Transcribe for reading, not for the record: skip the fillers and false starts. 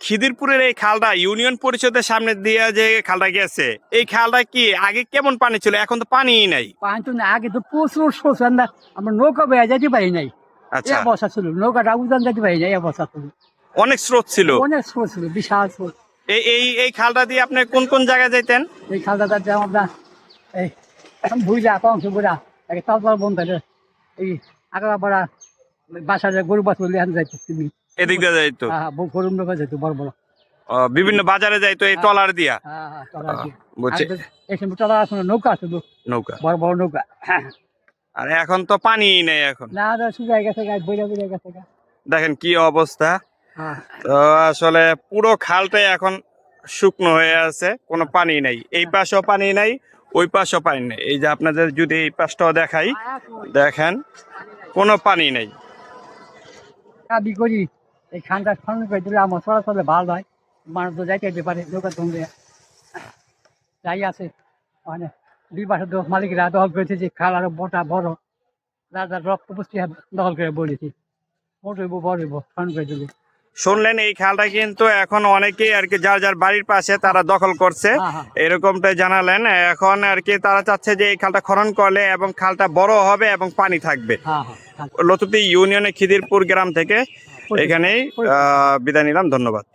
খিদিরপুরের এই খালটা ইউনিয়ন পরিষদের সামনে দিয়ে যে খালটা গেছে, এই খালটা কি আগে কেমন পানি ছিল? এখন তো পানিই নাই। পানি তো না, আগে তো প্রচুর স্রোত, আমরা নৌকা বেয়ে যেতে পারি নাই। এই আচ্ছা, অবস্থা ছিল, নৌকাটা উজান যেতে পারি নাই, এই অবস্থা ছিল। অনেক স্রোত ছিল। অনেক স্রোত ছিল, বিশাল স্রোত। এই এই এই খালটা দিয়ে আপনি কোন কোন জায়গায় যাইতেন? এই খালটা আমরা এই এখন বুঝা কম বুড়া এই তালপাল বন্ধ থাকে, এই আগলা পাড়া বাসা যায় গরু বাছুর লিহান যাইতো তুমি। এদিক দিয়ে যাইতো? হ্যাঁ, গরুর নৌকা যাইতো বড় বড়। বিভিন্ন বাজারে যাইতো এই ট্রলার দিয়া? হ্যাঁ হ্যাঁ, ট্রলার দিয়ে। বুঝছি। এই সময় ট্রলার আসলে নৌকা আছে তো, নৌকা। বড় বড় নৌকা। আর এখন তো পানিই নেই এখন। না শুকাই গেছে, গাছ বইরা বইরা গেছে। দেখেন কি অবস্থা। হ্যাঁ তো আসলে পুরো খালটাই এখন শুকনো হয়ে আছে, কোনো পানি নাই। এই পাশেও পানি নাই, ওই পাশেও পানি নেই। এই যে আপনাদের যদি এই পাশটাও দেখাই, দেখেন কোনো পানি নেই। দাবি করি এই খানটা খনন করে দিলে আমার চলাচলে ভালো হয়, মানুষ তো যাইতে যেতে পারে নৌকা ধরে যাই আছে। মানে দুই পাশে তো মালিকরা দখল করেছে, যে খাল আরো বটা বড়, রাজার রক্ত পুষ্টি দখল করে বলেছি, মোট হইব বড় হইব খনন করে দিলে। শুনলেন এই খালটা কিন্তু এখন অনেকেই আর কি যার যার বাড়ির পাশে তারা দখল করছে, হ্যাঁ হ্যাঁ এরকমটাই জানালেন। এখন আর কি তারা চাচ্ছে যে এই খালটা খনন করলে এবং খালটা বড় হবে এবং পানি থাকবে। হ্যাঁ হ্যাঁ। লতুতি ইউনিয়নে খিদিরপুর গ্রাম থেকে এখানেই বিদায় নিলাম। ধন্যবাদ।